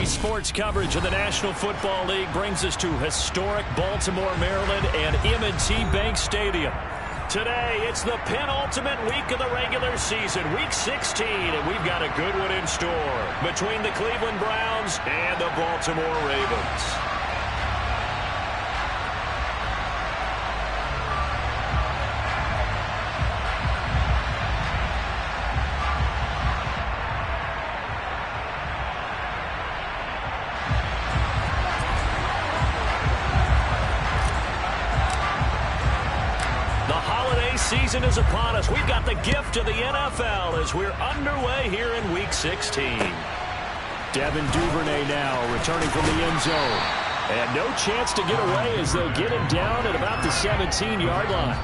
NBC Sports coverage of the National Football League brings us to historic Baltimore, Maryland, and M&T Bank Stadium. Today, it's the penultimate week of the regular season, Week 16, and we've got a good one in store between the Cleveland Browns and the Baltimore Ravens. Season is upon us. We've got the gift of the NFL as we're underway here in Week 16. Devin Duvernay now returning from the end zone. And no chance to get away as they'll get him down at about the 17-yard line.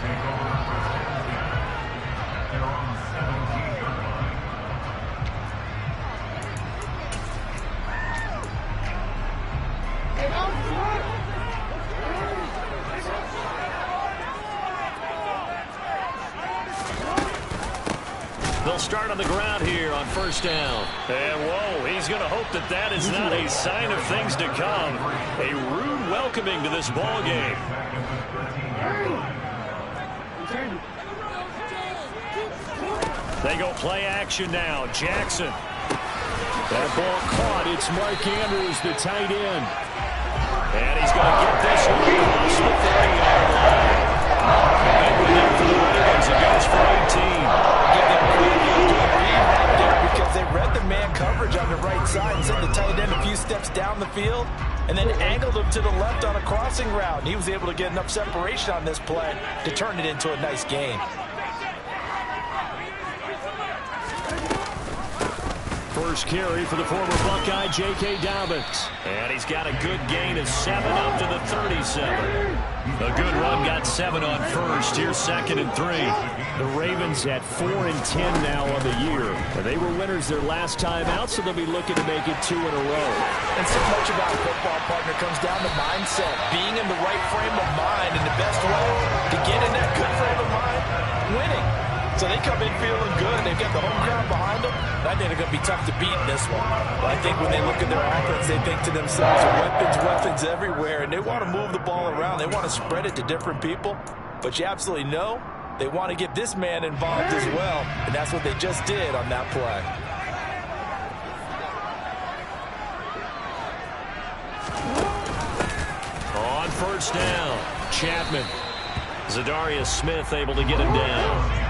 They'll start on the ground here on first down. And, whoa, he's going to hope that that is not a sign of things to come. A rude welcoming to this ball game. They go play action now. Jackson. That ball caught. It's Mark Andrews, the tight end. And he's going to get this one across the 30-yard line. And with it for the Ravens, it goes for 18. Because they read the man coverage on the right side and sent the tight end a few steps down the field and then angled him to the left on a crossing route. And he was able to get enough separation on this play to turn it into a nice gain. First carry for the former Buckeye, J.K. Dobbins. And he's got a good gain of 7 up to the 37. A good run, got 7 on first. Here's 2nd and 3. The Ravens at 4-10 now on the year. They were winners their last time out, so they'll be looking to make it 2 in a row. And so much about football, partner, comes down to mindset. Being in the right frame of mind, and the best way to get in that good frame of mind, winning. So they come in feeling good. They've got the home crowd behind them. And I think they're going to be tough to beat in this one. But I think when they look at their offense, they think to themselves, weapons everywhere. And they want to move the ball around. They want to spread it to different people. But you absolutely know they want to get this man involved as well. And that's what they just did on that play. On first down, Chapman. Zadarius Smith able to get him down.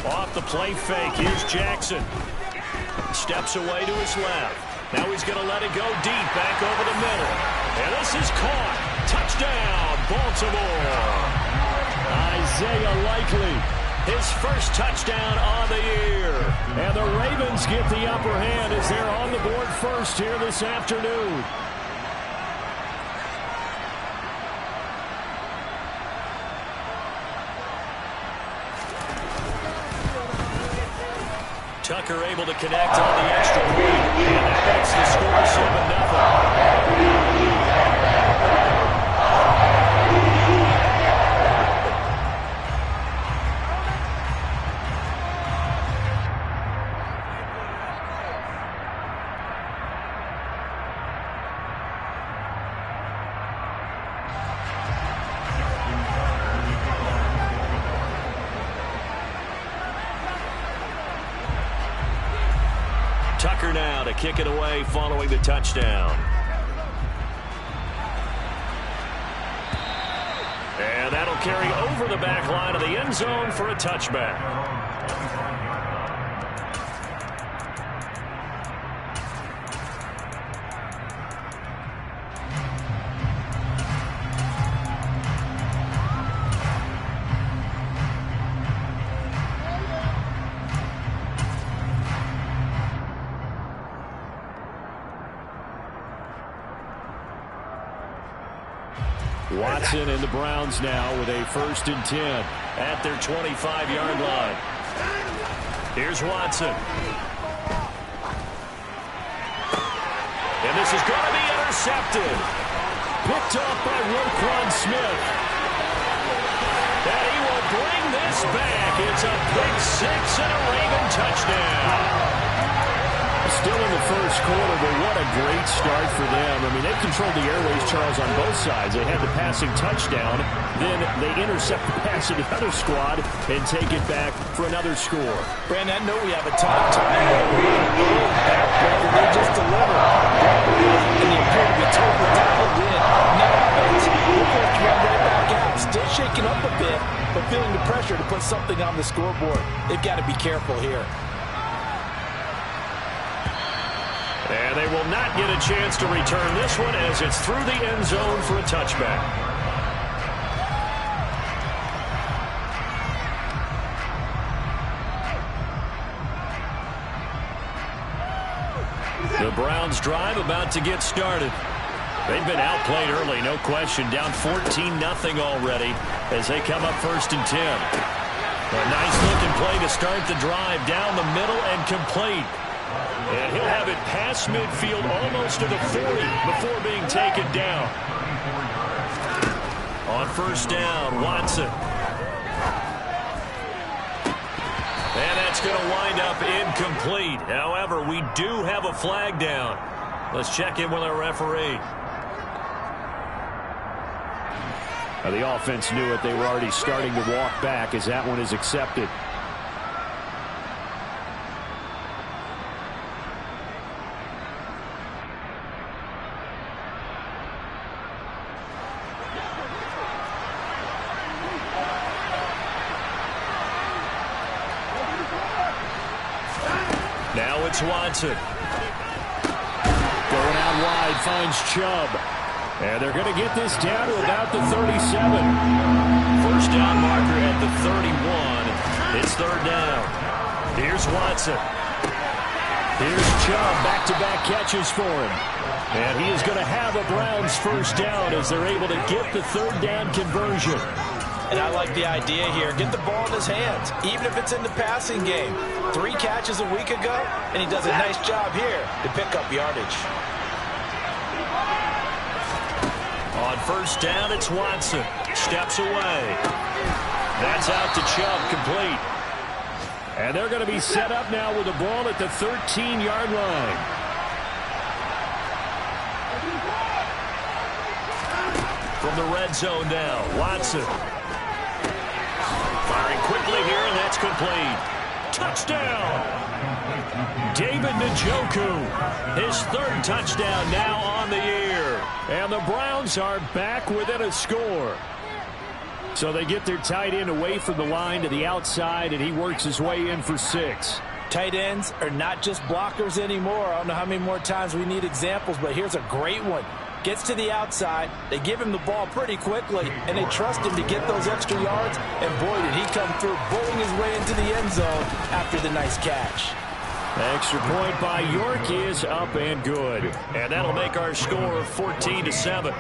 Off the play fake, here's Jackson. Steps away to his left. Now he's going to let it go deep, back over the middle. And this is caught. Touchdown, Baltimore. Isaiah Likely. His first touchdown on the year. And the Ravens get the upper hand as they're on the board first here this afternoon. Tucker able to connect on the extra point. And that makes the score 7-0. Tucker now to kick it away following the touchdown. And that'll carry over the back line of the end zone for a touchback. Watson and the Browns now with a 1st and 10 at their 25-yard line. Here's Watson. And this is going to be intercepted. Picked up by Roquan Smith. bring this back. It's a pick six and a Raven touchdown. Still in the first quarter, but what a great start for them. I mean, they've controlled the airways, Charles, on both sides. They had the passing touchdown. Then they intercept the pass of the other squad and take it back for another score. Brandon, I know we have a ton of time, but they just delivered. And they appear to be totally dialed in. Now, we're going to run right back out. Still shaking up a bit, but feeling the pressure to put something on the scoreboard. They've got to be careful here. And they will not get a chance to return this one as it's through the end zone for a touchback. The Browns drive about to get started. They've been outplayed early, no question. Down 14-0 already as they come up 1st and 10. A nice-looking play to start the drive down the middle and complete. And he'll have it past midfield almost to the 40 before being taken down. On 1st down, Watson. And that's going to wind up incomplete. However, we do have a flag down. Let's check in with our referee. The offense knew it. They were already starting to walk back as that one is accepted. Now it's Watson. Going out wide, finds Chubb. And they're going to get this down to about the 37. 1st down marker at the 31. It's 3rd down. Here's Watson. Here's Chubb, back-to-back catches for him. And he is going to have a Browns 1st down as they're able to get the 3rd down conversion. And I like the idea here. Get the ball in his hands, even if it's in the passing game. 3 catches a week ago, and he does a nice job here to pick up yardage. On 1st down, it's Watson. Steps away. That's out to Chubb, complete. And they're going to be set up now with the ball at the 13-yard line. From the red zone now, Watson. Firing quickly here, and that's complete. Touchdown! David Njoku, his 3rd touchdown now on the year. And the Browns are back within a score. So they get their tight end away from the line to the outside, and he works his way in for 6. Tight ends are not just blockers anymore. I don't know how many more times we need examples, but here's a great one. Gets to the outside, they give him the ball pretty quickly, and they trust him to get those extra yards, and boy, did he come through, bowling his way into the end zone after the nice catch. Extra point by York is up and good. And that'll make our score 14-7.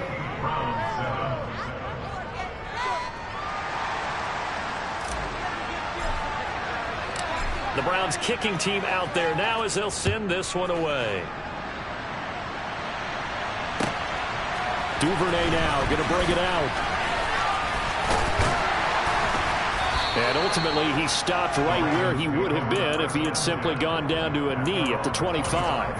The Browns kicking team out there now as they'll send this one away. Duvernay now going to bring it out. And ultimately, he stopped right where he would have been if he had simply gone down to a knee at the 25.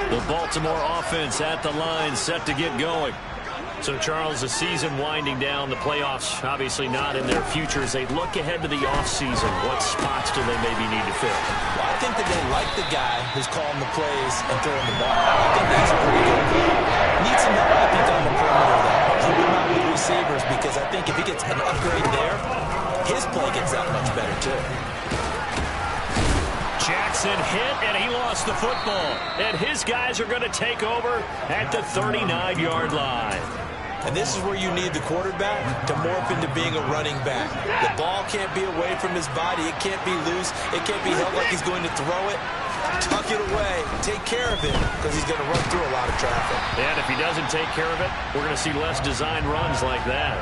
The Baltimore offense at the line, set to get going. So, Charles, the season winding down, the playoffs obviously not in their future. As they look ahead to the offseason, what spots do they maybe need to fill? Well, I think that they like the guy who's calling the plays and throwing the ball. I think that's a pretty good play. Needs some help, I think, on the perimeter, though. Help him out with receivers, because I think if he gets an upgrade there, his play gets that much better, too. Jackson hit, and he lost the football. And his guys are going to take over at the 39-yard line. And this is where you need the quarterback to morph into being a running back. The ball can't be away from his body. It can't be loose. It can't be held like he's going to throw it. Tuck it away. Take care of it, because he's going to run through a lot of traffic. And if he doesn't take care of it, we're going to see less design runs like that.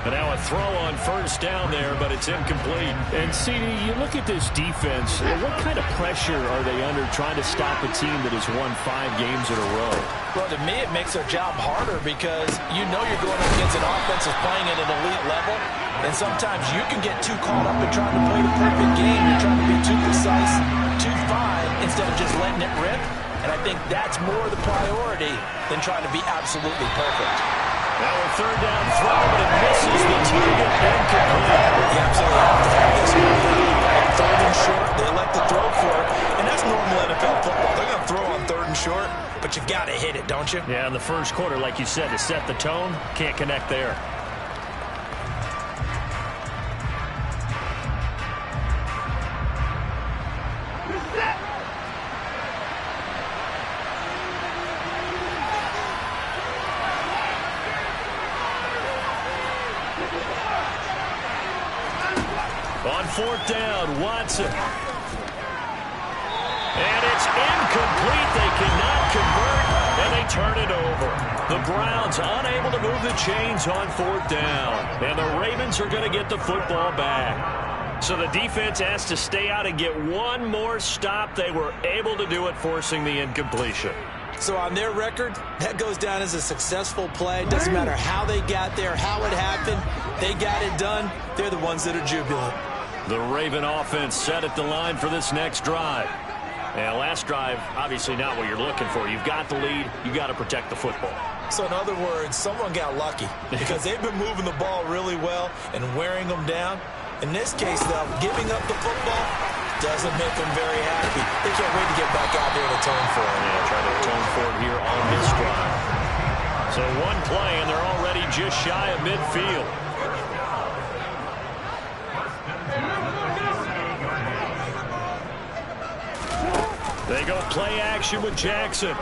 And now a throw on first down there, but it's incomplete. And, CD, you look at this defense, what kind of pressure are they under trying to stop a team that has won 5 games in a row? Well, to me, it makes their job harder because you know you're going up against an offense that's playing at an elite level, and sometimes you can get too caught up in trying to play the perfect game. You're trying to be too precise, too fine, instead of just letting it rip. And I think that's more the priority than trying to be absolutely perfect. Now a third down throw, but it misses the target. Incomplete. You absolutely have to have this one. Third and short, they elect to throw for it. And that's normal NFL football. They're going to throw on third and short, but you've got to hit it, don't you? Yeah, in the first quarter, like you said, to set the tone, can't connect there. On fourth down, Watson. And it's incomplete. They cannot convert, and they turn it over. The Browns unable to move the chains on fourth down. And the Ravens are going to get the football back. So the defense has to stay out and get one more stop. They were able to do it, forcing the incompletion. So on their record, that goes down as a successful play. Doesn't matter how they got there, how it happened. They got it done. They're the ones that are jubilant. The Raven offense set at the line for this next drive. And last drive, obviously not what you're looking for. You've got the lead. You've got to protect the football. So in other words, someone got lucky because they've been moving the ball really well and wearing them down. In this case, though, giving up the football doesn't make them very happy. They can't wait to get back out there and atone for it. Yeah, try to atone for it here on this drive. So one play, and they're already just shy of midfield. They go play action with Jackson.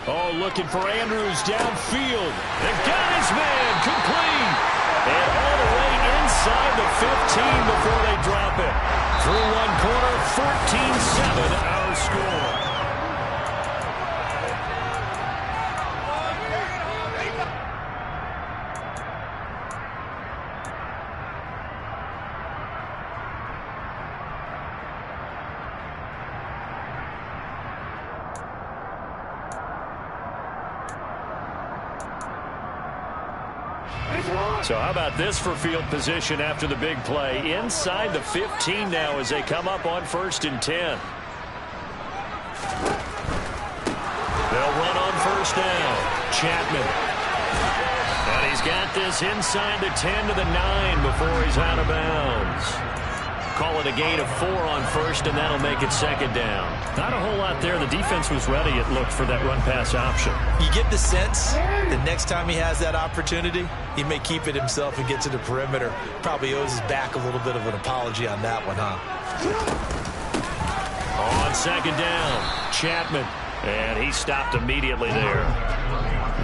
Oh, looking for Andrews downfield. They've got his man complete. And all the way inside the 15 before they drop it. Through one quarter, 14-7 our score. So how about this for field position after the big play? Inside the 15 now as they come up on 1st and 10. They'll run on first down. Chapman. And he's got this inside the 10 to the 9 before he's out of bounds. Call it a gain of 4 on first, and that'll make it 2nd down. Not a whole lot there. The defense was ready, it looked, for that run-pass option. You get the sense that next time he has that opportunity, he may keep it himself and get to the perimeter. Probably owes his back a little bit of an apology on that one, huh? On 2nd down, Chapman. And he stopped immediately there.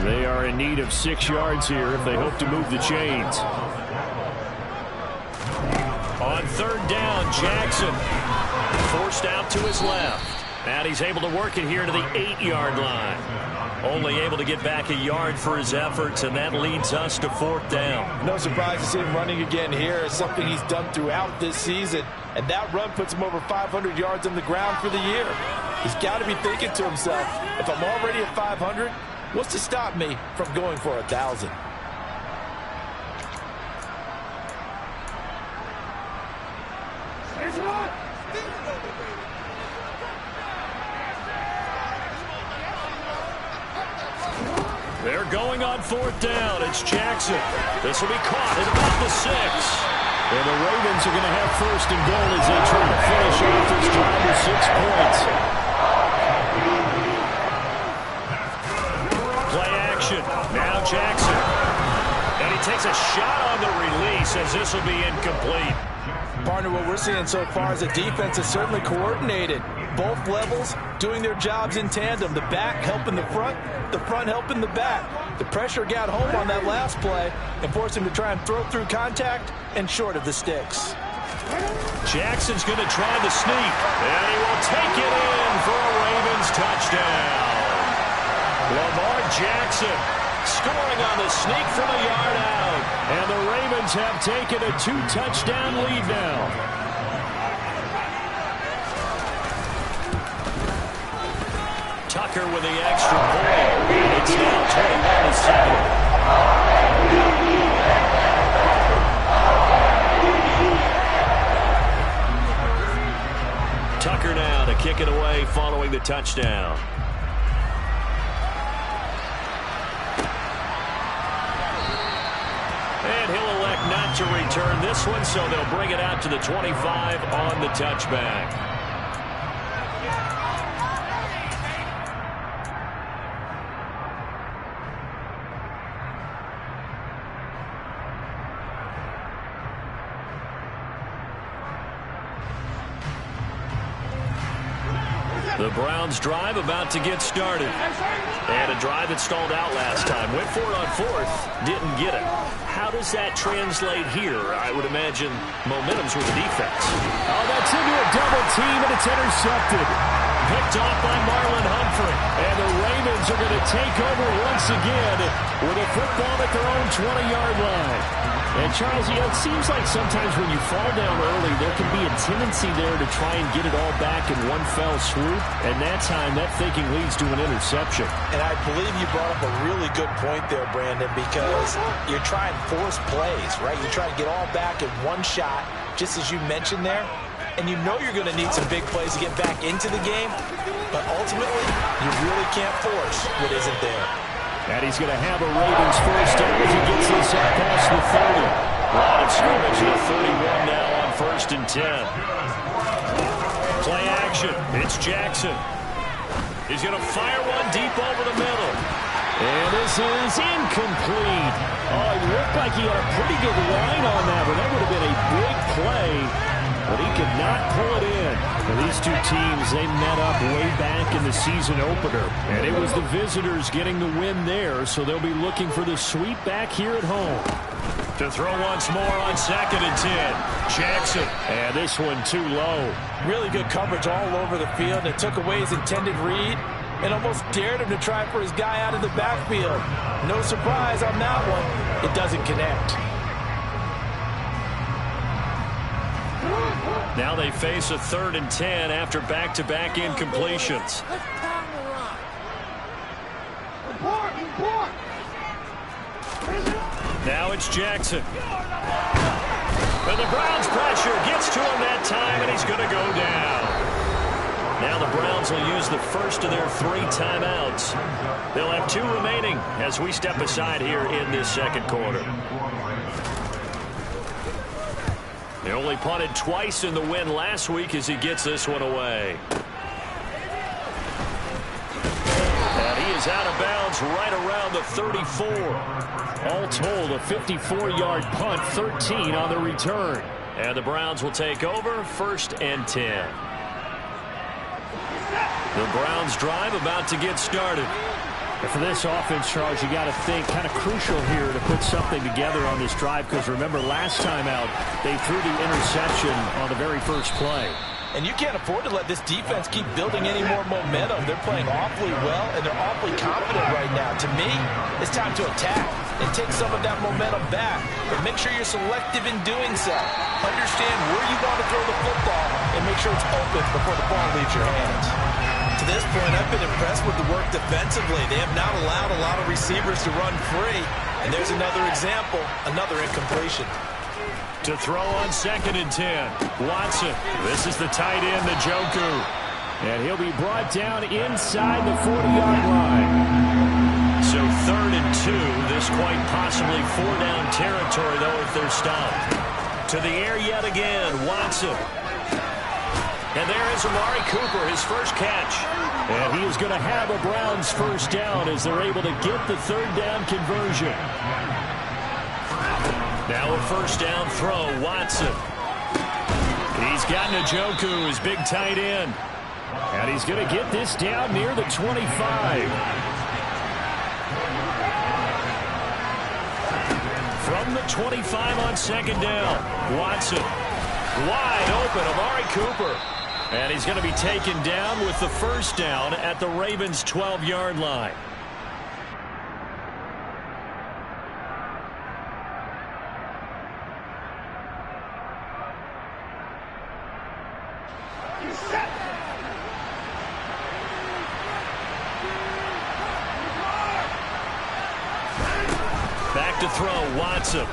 They are in need of 6 yards here if they hope to move the chains. On 3rd down, Jackson forced out to his left. And he's able to work it here to the 8-yard line. Only able to get back a yard for his efforts, and that leads us to 4th down. No surprise to see him running again here. It's something he's done throughout this season. And that run puts him over 500 yards on the ground for the year. He's got to be thinking to himself, if I'm already at 500, what's to stop me from going for 1,000? They're going on 4th down. It's Jackson. This will be caught at about the 6. And the Ravens are going to have 1st and goal as they try to finish off this drive with 6 points. Play action. Now Jackson. And he takes a shot on the release as this will be incomplete. Partner, what we're seeing so far is the defense is certainly coordinated. Both levels doing their jobs in tandem. The back helping the front helping the back. The pressure got home on that last play and forced him to try and throw through contact and short of the sticks. Jackson's going to try the sneak, and he will take it in for a Ravens touchdown. Lamar Jackson scoring on the sneak from a yard out. And the Ravens have taken a 2-touchdown lead now. Tucker with the extra point. It's now 21-7. Tucker now to kick it away following the touchdown. And he'll elect not to return this one, so they'll bring it out to the 25 on the touchback. The Browns drive about to get started. And a drive that stalled out last time. Went for it on fourth. Didn't get it. How does that translate here? I would imagine momentum's with the defense. Oh, that's into a double team, and it's intercepted. Picked off by Marlon Humphrey. And the Ravens are going to take over once again with a football at their own 20-yard line. And, Charles, it seems like sometimes when you fall down early, there can be a tendency there to try and get it all back in one fell swoop. And that time, that thinking leads to an interception. And I believe you brought up a really good point there, Brandon, because you're trying to force plays, right? You try to get all back in one shot, just as you mentioned there. And you know you're going to need some big plays to get back into the game. But ultimately, you really can't force what isn't there. And he's going to have a Ravens first down as he gets this up past the 30. Line of scrimmage at 31 now on 1st and 10. Play action. It's Jackson. He's going to fire one deep over the middle. And this is incomplete. Oh, it looked like he had a pretty good line on that, but that would have been a big play. But he could not pull it in. Now, these two teams, they met up way back in the season opener. And it was the visitors getting the win there, so they'll be looking for the sweep back here at home. To throw once more on 2nd and 10. Jackson. And this one too low. Really good coverage all over the field. It took away his intended read and almost dared him to try for his guy out of the backfield. No surprise on that one. It doesn't connect. Now they face a 3rd and 10 after back-to-back incompletions. Now it's Jackson. And the Browns pressure gets to him that time, and he's going to go down. Now the Browns will use the first of their 3 timeouts. They'll have 2 remaining as we step aside here in this 2nd quarter. They only punted twice in the win last week as he gets this one away. And he is out of bounds right around the 34. All told, a 54-yard punt, 13 on the return. And the Browns will take over 1st and 10. The Browns drive about to get started. And for this offense, Charles, you got to think kind of crucial here to put something together on this drive, because remember last time out they threw the interception on the very first play. And you can't afford to let this defense keep building any more momentum. They're playing awfully well, and they're awfully confident right now. To me, it's time to attack and take some of that momentum back. But make sure you're selective in doing so. Understand where you want to throw the football and make sure it's open before the ball leaves your hands. To this point, I've been impressed with the work defensively. They have not allowed a lot of receivers to run free. And there's another example, another incompletion. To throw on 2nd and 10. Watson. This is the tight end, Njoku. And he'll be brought down inside the 40-yard line. So 3rd and 2. This quite possibly 4-down territory, though, if they're stopped. To the air yet again. Watson. And there is Amari Cooper, his first catch. And he is going to have a Browns first down as they're able to get the 3rd down conversion. Now a 1st down throw, Watson. He's got Njoku, his big tight end. And he's going to get this down near the 25. From the 25 on 2nd down, Watson. Wide open, Amari Cooper. And he's going to be taken down with the 1st down at the Ravens' 12-yard line. back to throw. Watson.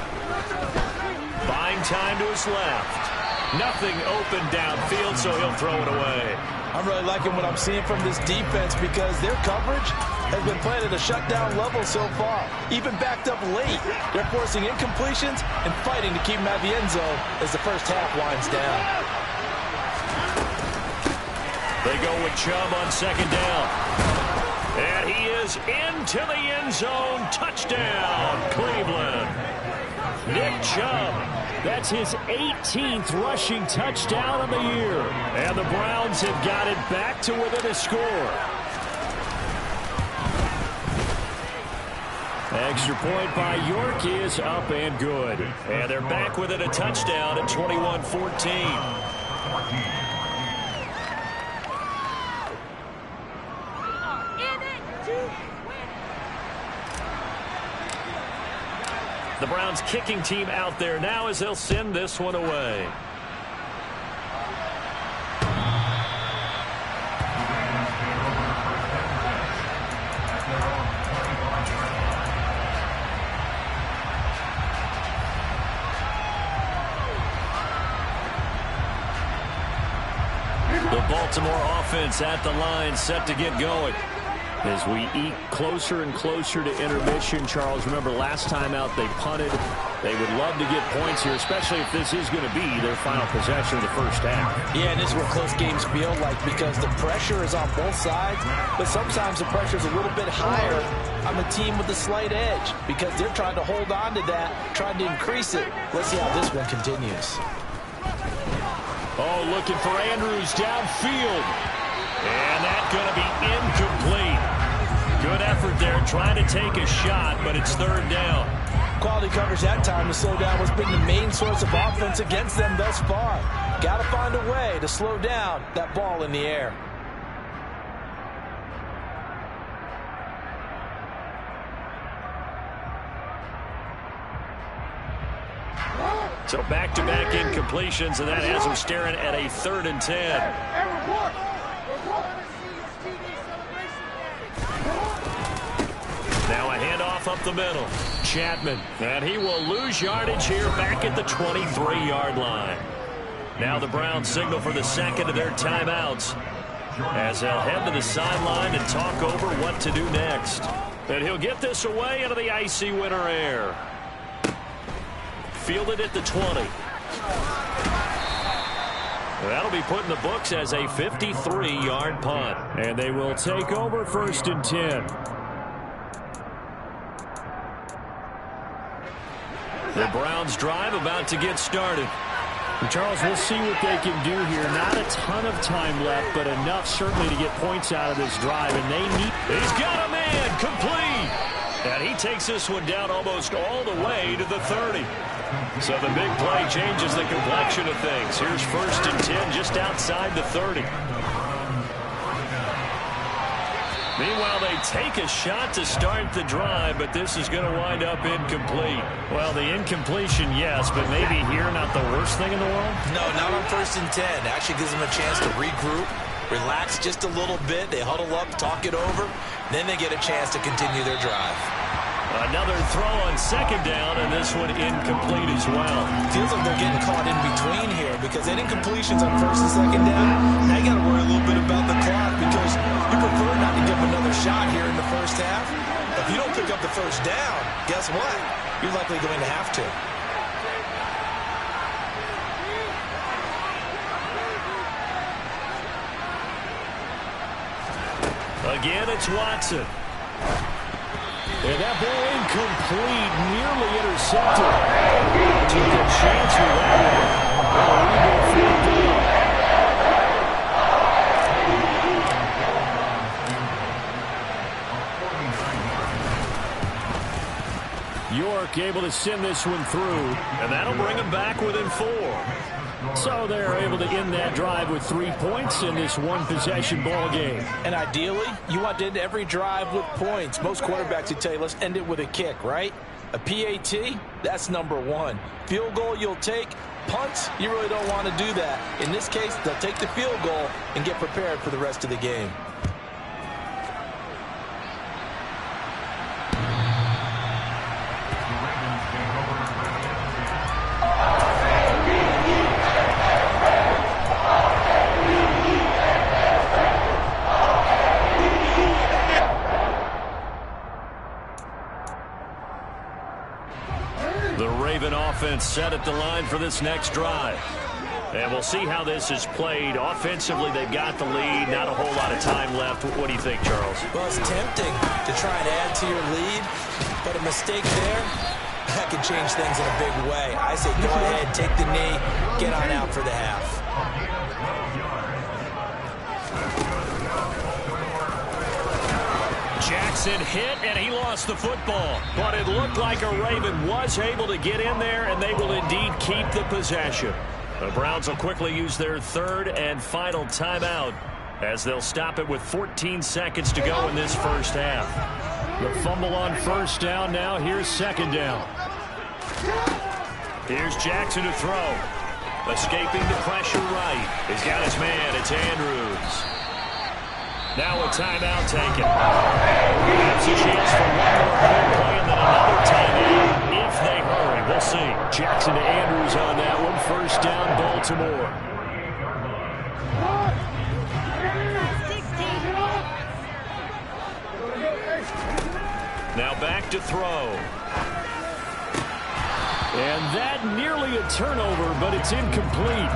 Buying time to his left. Nothing open downfield, so he'll throw it away. I'm really liking what I'm seeing from this defense because their coverage has been played at a shutdown level so far. Even backed up late, they're forcing incompletions and fighting to keep them at the end zone as the first half winds down. They go with Chubb on second down. And he is into the end zone. Touchdown, Cleveland. Nick Chubb. That's his 18th rushing touchdown of the year. And the Browns have got it back to within a score. Extra point by York is up and good. And they're back within a touchdown at 21-14. The Browns kicking team out there now as they'll send this one away. The Baltimore offense at the line, set to get going. As we eat closer and closer to intermission, Charles, remember last time out they punted. They would love to get points here, especially if this is going to be their final possession of the first half. Yeah, and this is what close games feel like because the pressure is on both sides, but sometimes the pressure is a little bit higher on the team with the slight edge because they're trying to hold on to that, trying to increase it. Let's see how this one continues. Oh, looking for Andrews downfield. And that's going to be incomplete. Good effort there trying to take a shot, but it's third down. Quality coverage that time to slow down what's been the main source of offense against them thus far. Got to find a way to slow down that ball in the air. So back-to-back incompletions, and that has them staring at a 3rd and 10. Now a handoff up the middle. Chapman, and he will lose yardage here back at the 23-yard line. Now the Browns signal for the second of their timeouts as they'll head to the sideline and talk over what to do next. And he'll get this away into the icy winter air. Fielded at the 20. That'll be put in the books as a 53-yard punt. And they will take over 1st and 10. The Browns drive about to get started. And Charles, we'll see what they can do here. Not a ton of time left, but enough certainly to get points out of this drive. And they need... He's got a man complete. And he takes this one down almost all the way to the 30. So the big play changes the complexion of things. Here's 1st and 10 just outside the 30. Meanwhile, they take a shot to start the drive, but this is going to wind up incomplete. Well, the incompletion, yes, but maybe here not the worst thing in the world? No, not on 1st and 10. Actually gives them a chance to regroup, relax just a little bit. They huddle up, talk it over. Then they get a chance to continue their drive. Another throw on 2nd down, and this one incomplete as well. Feels like they're getting caught in between here because that incompletion's on 1st and 2nd down. Now you got to worry a little bit about the clock because you prefer not to give them another shot here in the first half. If you don't pick up the 1st down, guess what? You're likely going to have to. Again, it's Watson. And that ball incomplete, nearly intercepted. Took a chance with that one. York able to send this one through. And that'll bring them back within 4. So they're able to end that drive with 3 points in this one-possession ball game. And ideally, you want to end every drive with points. Most quarterbacks would tell you, let's end it with a kick, right? A PAT, that's number 1. Field goal you'll take. Punts, you really don't want to do that. In this case, they'll take the field goal and get prepared for the rest of the game. offense set at the line for this next drive. And we'll see how this is played. Offensively, they've got the lead. Not a whole lot of time left. What do you think, Charles? Well, it's tempting to try and add to your lead, but a mistake there, that can change things in a big way. I say go ahead, take the knee, get on out for the half. Jackson hit, and he lost the football. But it looked like a Raven was able to get in there, and they will indeed keep the possession. The Browns will quickly use their third and final timeout as they'll stop it with 14 seconds to go in this first half. The fumble on first down now. Here's second down. Here's Jackson to throw. Escaping the pressure right. He's got his man. It's Andrews. Now a timeout taken. Perhaps a chance for one more quick play and then another timeout if they hurry. We'll see. Jackson to Andrews on that one. First down, Baltimore. Now back to throw. And that nearly a turnover, but it's incomplete.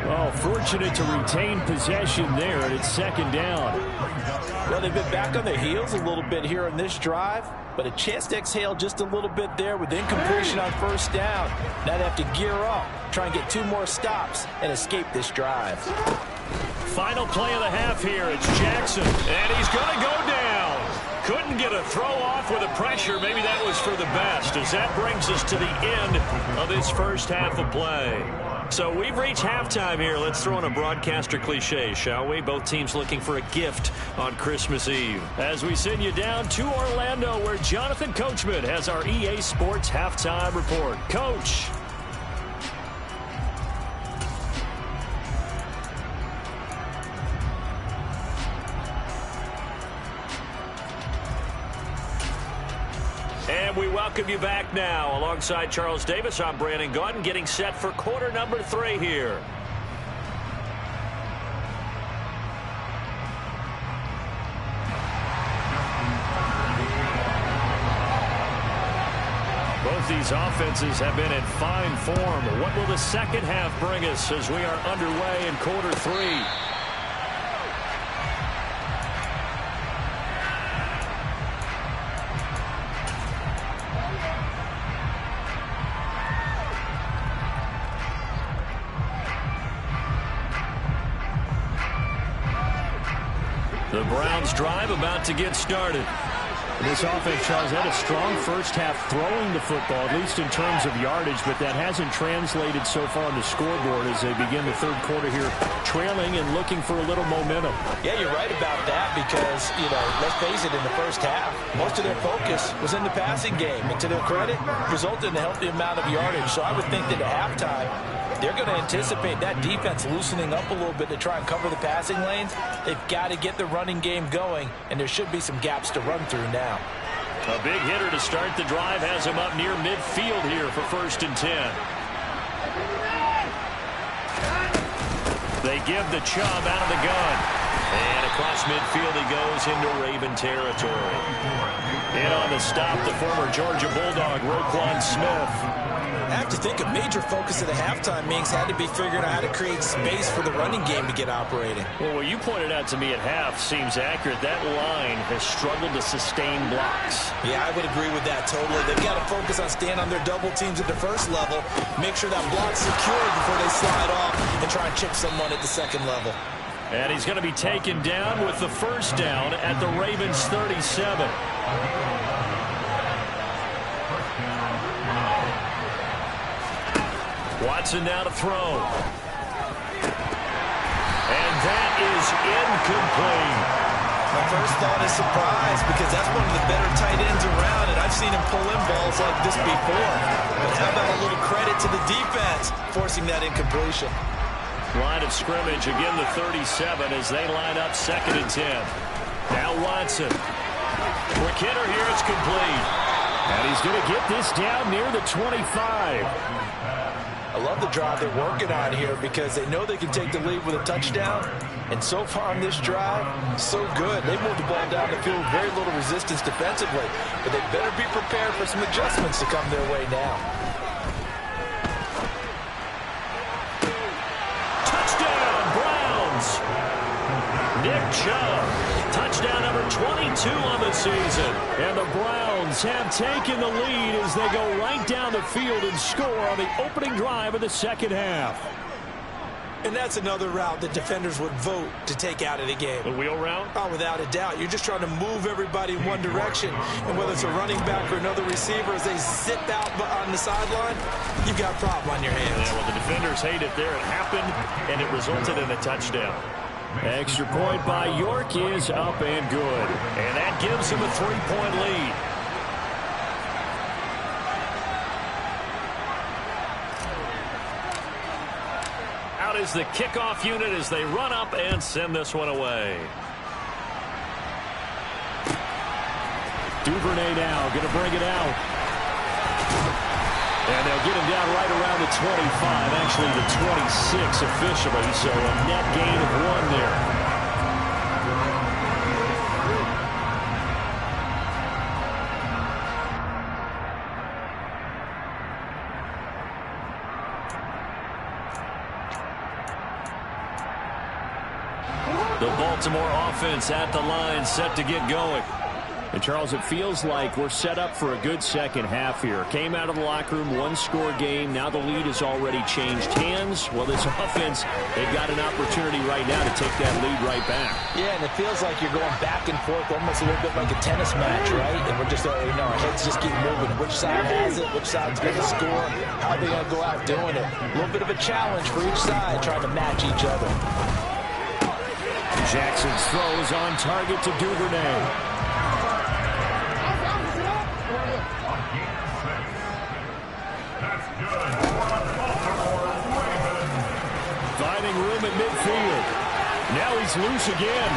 Well, fortunate to retain possession there, and it's second down. Well, they've been back on their heels a little bit here on this drive, but a chance to exhale just a little bit there with incompletion on first down. Now they have to gear up, try and get 2 more stops, and escape this drive. Final play of the half here. It's Jackson, and he's going to go down. Couldn't get a throw off with the pressure. Maybe that was for the best, as that brings us to the end of this first half of play. So we've reached halftime here. Let's throw in a broadcaster cliche, shall we? Both teams looking for a gift on Christmas Eve. As we send you down to Orlando, where Jonathan Coachman has our EA Sports halftime report. Coach. And we welcome you back now. Alongside Charles Davis, I'm Brandon Gaudin, getting set for quarter number 3 here. Both these offenses have been in fine form. What will the second half bring us as we are underway in quarter 3? The Browns drive about to get started. This offense, Charles, had a strong first half throwing the football, at least in terms of yardage, but that hasn't translated so far on the scoreboard as they begin the third quarter here, trailing and looking for a little momentum. Yeah, you're right about that because, let's face it, in the first half, most of their focus was in the passing game. And to their credit, resulted in a healthy amount of yardage. So I would think that at halftime, they're going to anticipate that defense loosening up a little bit to try and cover the passing lanes. They've got to get the running game going, and there should be some gaps to run through now. A big hitter to start the drive has him up near midfield here for 1st and 10. They give the Chubb out of the gun. And across midfield he goes into Raven territory. In on the stop, the former Georgia Bulldog, Roquan Smith. I have to think a major focus of the halftime means had to be figuring out how to create space for the running game to get operating. Well, what you pointed out to me at half seems accurate. That line has struggled to sustain blocks. Yeah, I would agree with that totally. They've got to focus on staying on their double teams at the first level, make sure that block's secured before they slide off and try and chip someone at the second level. And he's going to be taken down with the first down at the Ravens 37. Watson now to throw. And that is incomplete. My first thought is surprise because that's one of the better tight ends around, and I've seen him pull in balls like this before. But how about a little credit to the defense forcing that incompletion? Line of scrimmage, again the 37 as they line up 2nd and 10. Now Watson. Quick hitter here, it's complete. And he's going to get this down near the 25. I love the drive they're working on here because they know they can take the lead with a touchdown. And so far on this drive, so good. They moved the ball down the field with very little resistance defensively. But they better be prepared for some adjustments to come their way now. Nick Chubb. Touchdown number 22 on the season. And the Browns have taken the lead as they go right down the field and score on the opening drive of the second half. And that's another route that defenders would vote to take out of the game. The wheel route? Oh, without a doubt. You're just trying to move everybody in one direction. And whether it's a running back or another receiver, as they zip out on the sideline, you've got a problem on your hands. Yeah, well, the defenders hate it there. It happened, and it resulted in a touchdown. Extra point by York is up and good. And that gives him a 3-point lead. Out is the kickoff unit as they run up and send this one away. Duvernay now going to bring it out. And they'll get him down right around the 25, actually the 26 officially, so a net gain of 1 there. The Baltimore offense at the line, set to get going. And, Charles, it feels like we're set up for a good second half here. Came out of the locker room, one-score game. Now the lead has already changed hands. Well, this offense, they've got an opportunity right now to take that lead right back. Yeah, and it feels like you're going back and forth almost a little bit like a tennis match, right? And we're just, our heads just keep moving. Which side has it? Which side's going to score? How are they going to go out doing it? A little bit of a challenge for each side, trying to match each other. Jackson's throws on target to Duvernay. Finding room at midfield. Now he's loose again.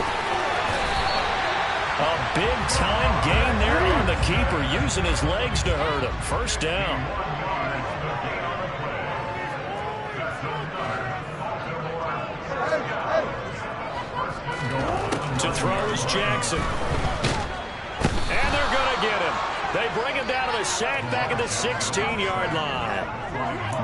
A big-time gain there on the keeper, using his legs to hurt him. First down. To throw is Jackson. And they're going to get him. They bring him down to the sack back at the 16-yard line.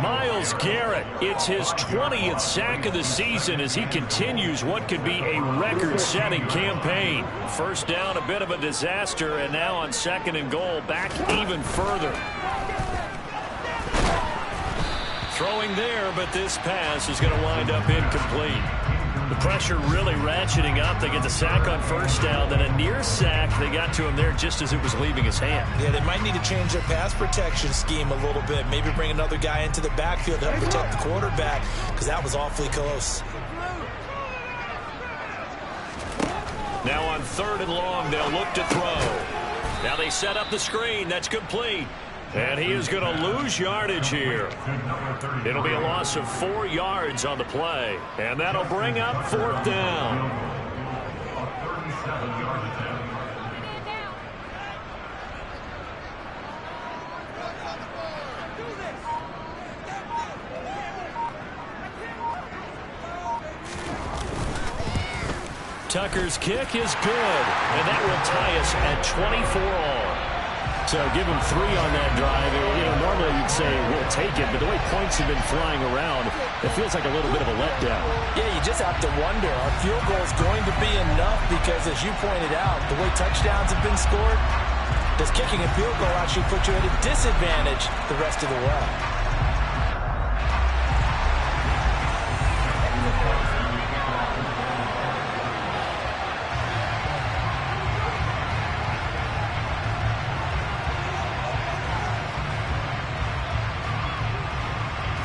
Myles Garrett, it's his 20th sack of the season as he continues what could be a record-setting campaign. First down, a bit of a disaster, and now on 2nd and goal, back even further. Throwing there, but this pass is going to wind up incomplete. The pressure really ratcheting up. They get the sack on first down, then a near sack. They got to him there just as it was leaving his hand. Yeah, they might need to change their pass protection scheme a little bit. Maybe bring another guy into the backfield to help protect the quarterback, because that was awfully close. Now on 3rd and long, they'll look to throw. Now they set up the screen. That's complete. And he is going to lose yardage here. It'll be a loss of 4 yards on the play. And that'll bring up 4th down. Tucker's kick is good. And that will tie us at 24 all. So give him 3 on that drive. Normally you'd say we'll take it, but the way points have been flying around, it feels like a little bit of a letdown. Yeah, you just have to wonder, are field goals going to be enough? Because as you pointed out, the way touchdowns have been scored, does kicking a field goal actually put you at a disadvantage the rest of the way?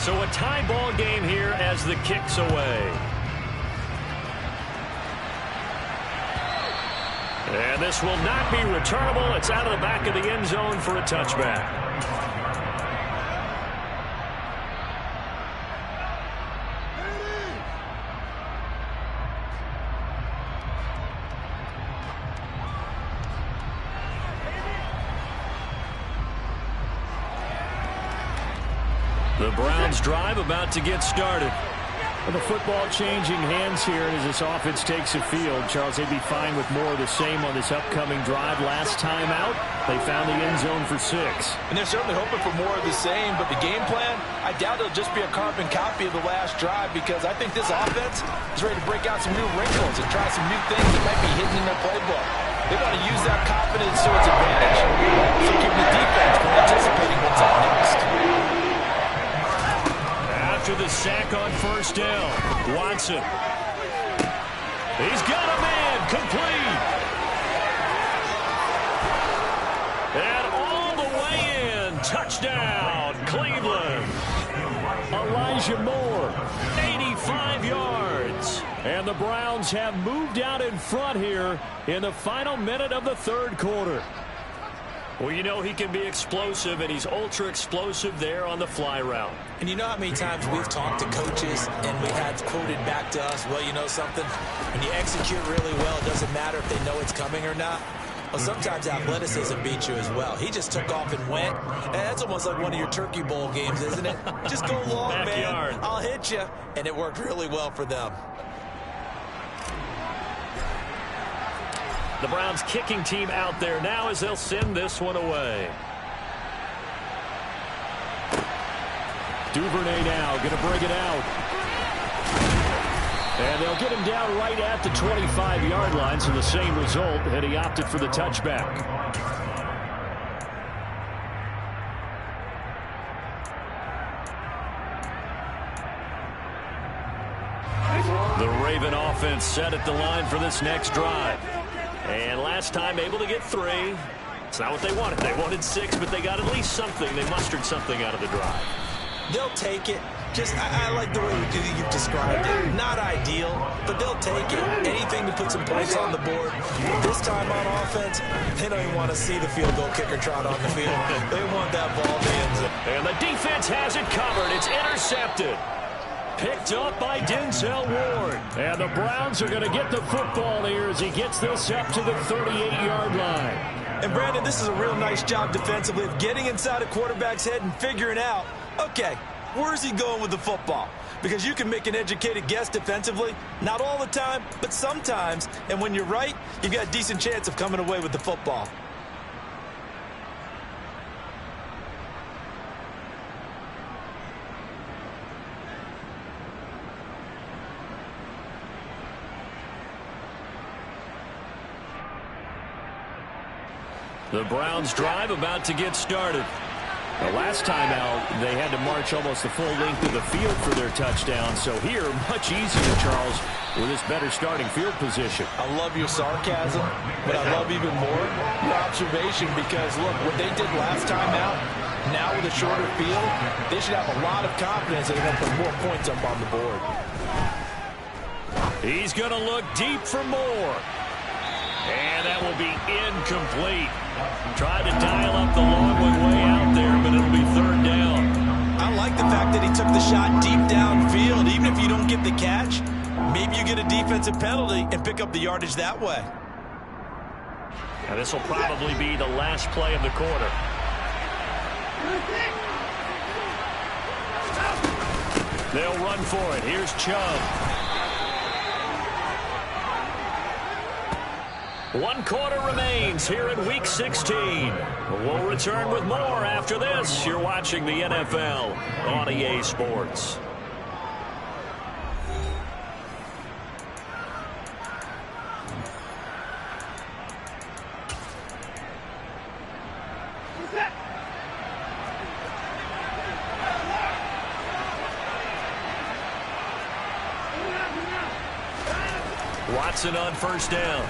So a tie ball game here as the kick's away. And this will not be returnable. It's out of the back of the end zone for a touchback. The Browns drive about to get started. Well, the football changing hands here as this offense takes the field. Charles, they'd be fine with more of the same on this upcoming drive. Last time out, they found the end zone for 6. And they're certainly hoping for more of the same, but the game plan, I doubt it'll just be a carbon copy of the last drive, because I think this offense is ready to break out some new wrinkles and try some new things that might be hidden in their playbook. They want to use that confidence to its advantage, so keep the defense from anticipating what's up next. After the sack on first down, Watson. He's got a man, complete. And all the way in, touchdown, Cleveland. Elijah Moore, 85 yards. And the Browns have moved out in front here in the final minute of the third quarter. Well, you know he can be explosive, and he's ultra-explosive there on the fly route. And you know how many times we've talked to coaches and we've had quoted back to us, well, you know something? When you execute really well, it doesn't matter if they know it's coming or not. Well, sometimes athleticism beats you as well. He just took off and went. And that's almost like one of your Turkey Bowl games, isn't it? Just go long, Backyard. man. I'll hit you. And it worked really well for them. The Browns kicking team out there now as they'll send this one away. Duvernay now going to bring it out. And they'll get him down right at the 25-yard line, so the same result, and he opted for the touchback. The Raven offense set at the line for this next drive. And last time able to get 3. It's not what they wanted. They wanted 6, but they got at least something. They mustered something out of the drive. They'll take it. Just, I like the way you've described it. Not ideal, but they'll take it. Anything to put some points on the board. This time on offense, they don't even want to see the field goal kicker trot on the field. They want that ball to the end zone. And the defense has it covered. It's intercepted. Picked up by Denzel Ward. And the Browns are going to get the football here as he gets this up to the 38-yard line. And, Brandon, this is a real nice job defensively of getting inside a quarterback's head and figuring out, okay, where's he going with the football? Because you can make an educated guess defensively. Not all the time, but sometimes. And when you're right, you've got a decent chance of coming away with the football. The Browns drive about to get started. The last time out, they had to march almost the full length of the field for their touchdown. So here, much easier, Charles, with this better starting field position. I love your sarcasm, but I love even more your observation, because, look, what they did last time out, now with a shorter field, they should have a lot of confidence that they're going to put more points up on the board. He's going to look deep for more. And that will be incomplete. Tried to dial up the long way out there, but it'll be third down. I like the fact that he took the shot deep downfield. Even if you don't get the catch, maybe you get a defensive penalty and pick up the yardage that way. And this will probably be the last play of the quarter. They'll run for it. Here's Chubb. 1 quarter remains here in Week 16. We'll return with more after this. You're watching the NFL on EA Sports. Watson on first down.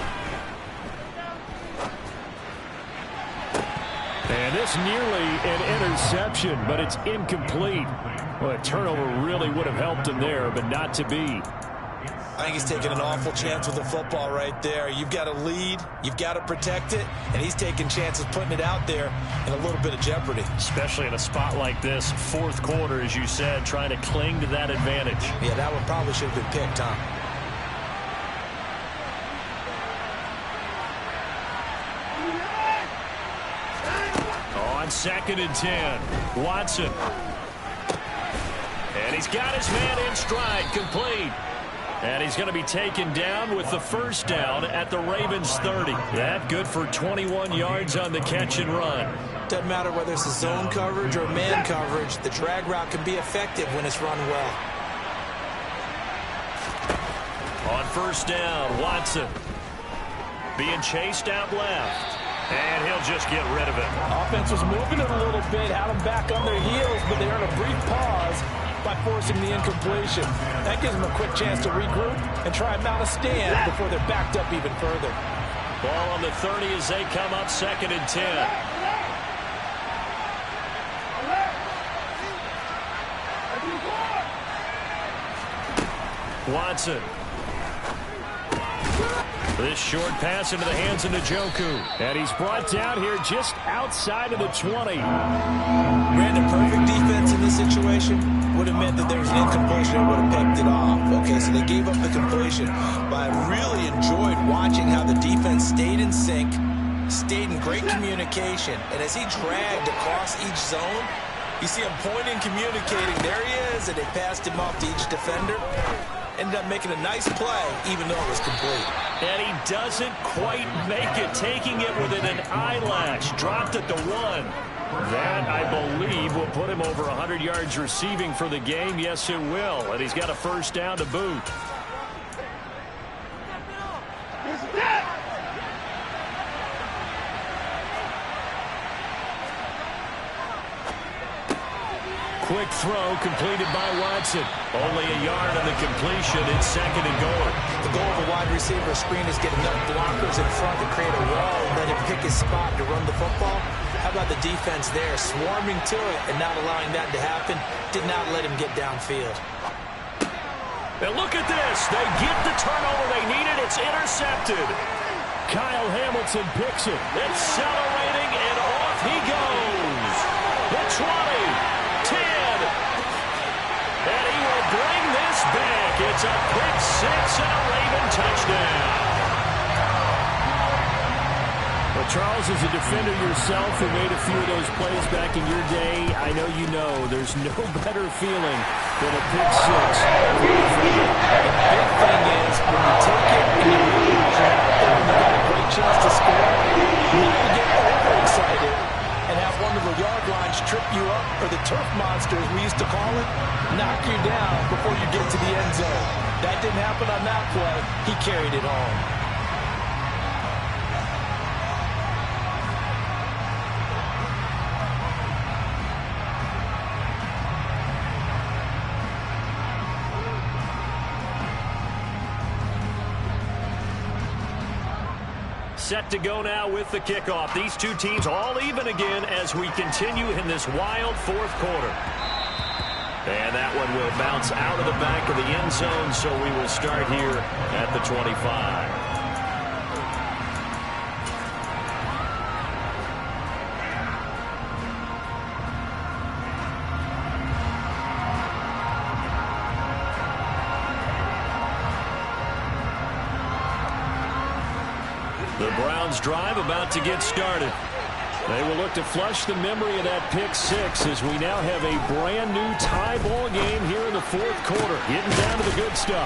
And this nearly an interception, but it's incomplete. Well, a turnover really would have helped him there, but not to be. I think he's taking an awful chance with the football right there. You've got to lead, you've got to protect it, and he's taking chances putting it out there in a little bit of jeopardy. Especially in a spot like this, fourth quarter, as you said, trying to cling to that advantage. Yeah, that one probably should have been picked, huh? On 2nd and 10, Watson. And he's got his man in stride, complete. And he's going to be taken down with the first down at the Ravens 30. That good for 21 yards on the catch and run. Doesn't matter whether it's a zone coverage or man coverage. The drag route can be effective when it's run well. On first down, Watson being chased out left. And he'll just get rid of it. Offense was moving it a little bit, had them back on their heels, but they earned a brief pause by forcing the incompletion. That gives them a quick chance to regroup and try and mount a stand before they're backed up even further. Ball on the 30 as they come up 2nd and 10. Watson. This short pass into the hands of Njoku. And he's brought down here just outside of the 20. Brandon, perfect defense in this situation would have meant that there was an incompletion and would have picked it off. Okay, so they gave up the completion. But I really enjoyed watching how the defense stayed in sync, stayed in great communication. And as he dragged across each zone, you see him pointing, communicating. There he is, and they passed him off to each defender. Ended up making a nice play, even though it was complete. And he doesn't quite make it, taking it within an eyelash. Dropped at the 1. That, I believe, will put him over 100 yards receiving for the game. Yes, it will. And he's got a first down to boot. Quick throw completed by Watson. Only a yard on the completion. It's 2nd and goal. The goal of a wide receiver screen is get enough blockers in front to create a wall and let him pick his spot to run the football. How about the defense there, swarming to it and not allowing that to happen? Did not let him get downfield. And look at this. They get the turnover they needed. It's intercepted. Kyle Hamilton picks it. Accelerating, and off he goes. The 20. 10. And he will bring this back. It's a pick 6 and a Raven touchdown. Well, Charles, as a defender yourself who made a few of those plays back in your day, I know you know there's no better feeling than a pick 6. The big thing is when you take it and you really drop it and you got a great chance to score, you have to get overexcited and have one of the yard lines trip you up, or the turf monster, as we used to call it, knock you down before you get to the end zone. That didn't happen on that play. He carried it home. Set to go now with the kickoff. These two teams all even again as we continue in this wild 4th quarter. And that one will bounce out of the back of the end zone, so we will start here at the 25. The Browns drive about to get started. They will look to flush the memory of that pick 6 as we now have a brand new tie ball game here in the 4th quarter. Getting down to the good stuff.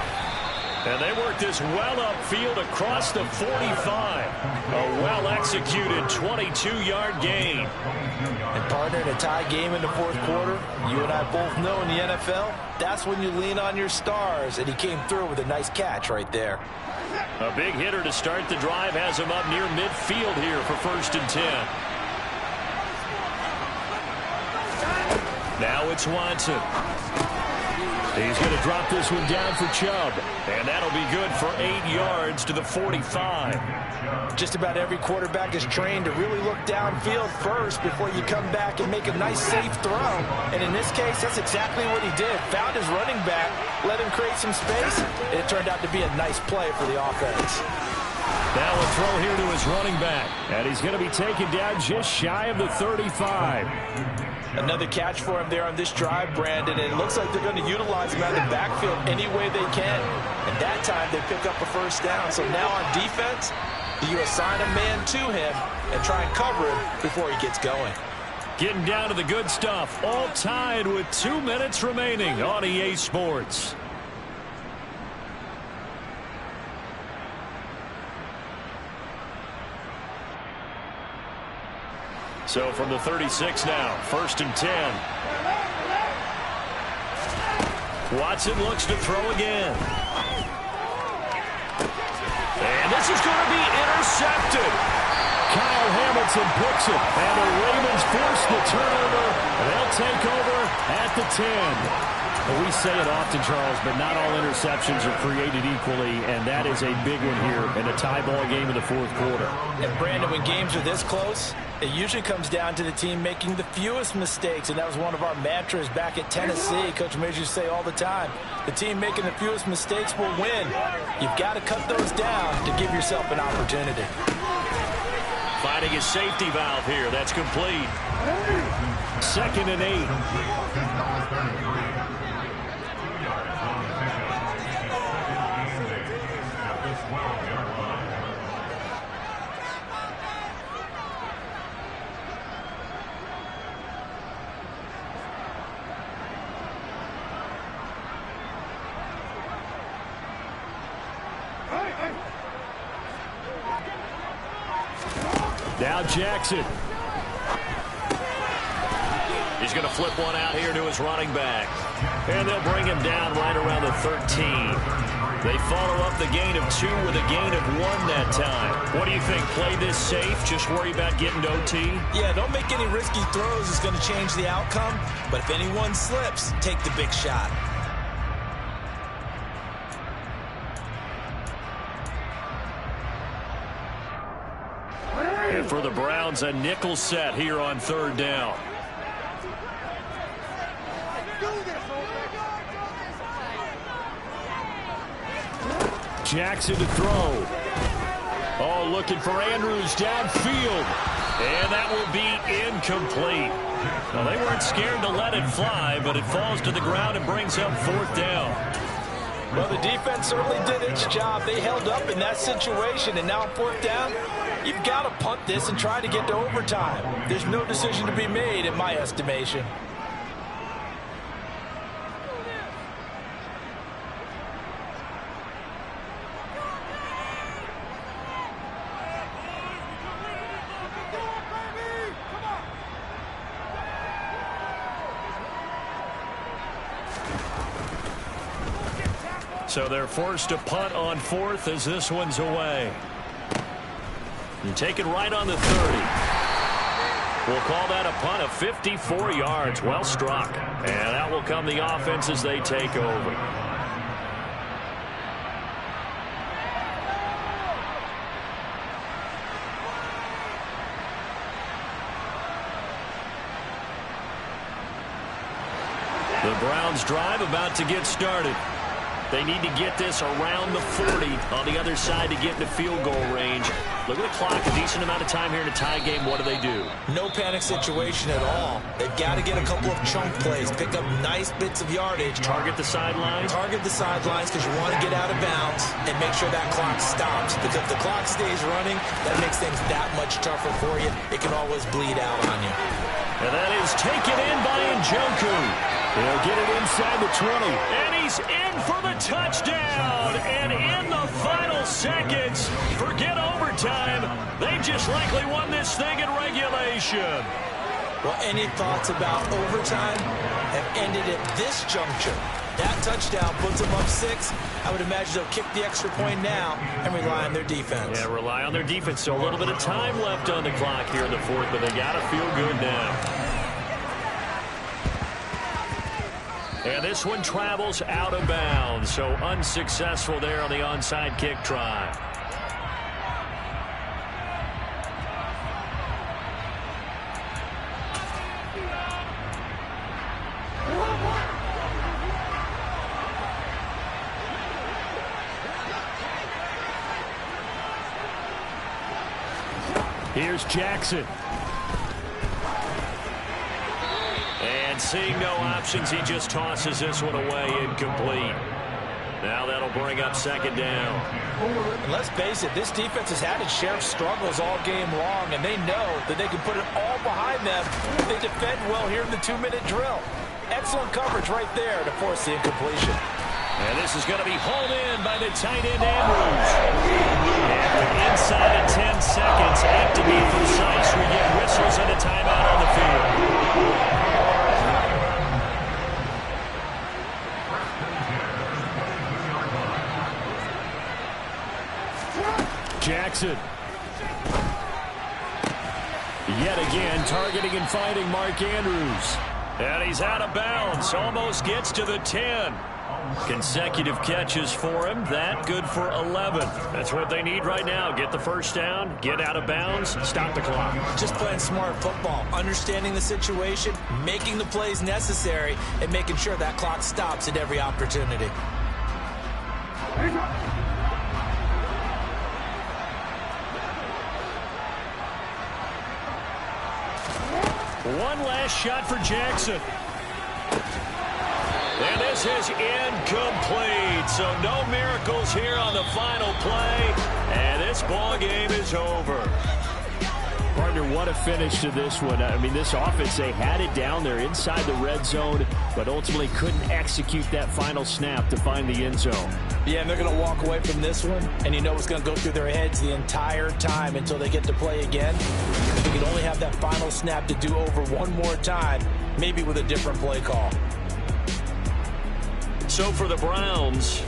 And they work this well upfield across the 45. A well-executed 22-yard gain. And partner, in a tie game in the 4th quarter, you and I both know in the NFL, that's when you lean on your stars. And he came through with a nice catch right there. A big hitter to start the drive has him up near midfield here for 1st and 10. Now it's Watson. He's going to drop this one down for Chubb. And that'll be good for 8 yards to the 45. Just about every quarterback is trained to really look downfield first before you come back and make a nice, safe throw. And in this case, that's exactly what he did. Found his running back, let him create some space, and it turned out to be a nice play for the offense. Now a throw here to his running back. And he's going to be taken down just shy of the 35. Another catch for him there on this drive, Brandon, and it looks like they're going to utilize him out of the backfield any way they can. And that time they pick up a first down. So now on defense, you assign a man to him and try and cover him before he gets going. Getting down to the good stuff. All tied with 2 minutes remaining on EA Sports. So from the 36 now, 1st and 10. Watson looks to throw again. And this is going to be intercepted. Kyle Hamilton picks it, and the Ravens force the turnover. They'll take over at the 10. Well, we say it often, Charles, but not all interceptions are created equally, and that is a big one here in a tie ball game in the 4th quarter. And, Brandon, when games are this close, it usually comes down to the team making the fewest mistakes, and that was one of our mantras back at Tennessee. Coach Major used to say all the time, the team making the fewest mistakes will win. You've got to cut those down to give yourself an opportunity. Finding a safety valve here. That's complete. 2nd and 8. Now Jackson. He's going to flip one out here to his running back. And they'll bring him down right around the 13. They follow up the gain of 2 with a gain of 1 that time. What do you think? Play this safe? Just worry about getting to OT? Yeah, don't make any risky throws. It's going to change the outcome. But if anyone slips, take the big shot. And for the Browns, a nickel set here on 3rd down. Jackson to throw. Oh, looking for Andrews downfield. And that will be incomplete. Well, they weren't scared to let it fly, but it falls to the ground and brings up 4th down. Well, the defense certainly did its job. They held up in that situation, and now 4th down, you've got to punt this and try to get to overtime. There's no decision to be made, in my estimation. So they're forced to punt on 4th as this one's away. And taken right on the 30. We'll call that a punt of 54 yards. Well struck. And that will come the offense as they take over. The Browns drive about to get started. They need to get this around the 40 on the other side to get into field goal range. Look at the clock, a decent amount of time here in a tie game. What do they do? No panic situation at all. They've got to get a couple of chunk plays, pick up nice bits of yardage. Target the sidelines? Target the sidelines because you want to get out of bounds and make sure that clock stops. Because if the clock stays running, that makes things that much tougher for you. It can always bleed out on you. And that is taken in by Njoku. He'll get it inside the 20. And he's in for the touchdown. And in the final seconds, forget overtime. They just likely won this thing in regulation. Well, any thoughts about overtime have ended at this juncture. That touchdown puts them up 6. I would imagine they'll kick the extra point now and rely on their defense. Yeah, rely on their defense. So a little bit of time left on the clock here in the 4th, but they got to feel good now. And this one travels out of bounds, so unsuccessful there on the onside kick try. Here's Jackson. And seeing no options, he just tosses this one away incomplete. Now that'll bring up second down. And let's face it, this defense has had its share of struggles all game long, and they know that they can put it all behind them if they defend well here in the 2-minute drill. Excellent coverage right there to force the incompletion. And this is going to be hauled in by the tight end, Andrews. And inside of 10 seconds, and to be precise, we get whistles and a timeout on the field. Jackson. Yet again, targeting and finding Mark Andrews. And he's out of bounds. Almost gets to the 10. Consecutive catches for him. That good for 11. That's what they need right now. Get the first down, get out of bounds, stop the clock. Just playing smart football, understanding the situation, making the plays necessary, and making sure that clock stops at every opportunity. One last shot for Jackson. And this is incomplete. So no miracles here on the final play. And this ball game is over. Partner, what a finish to this one. I mean, this offense, they had it down there inside the red zone, but ultimately couldn't execute that final snap to find the end zone. Yeah, and they're going to walk away from this one, and you know what's going to go through their heads the entire time until they get to play again. They can only have that final snap to do over one more time, maybe with a different play call. So for the Browns,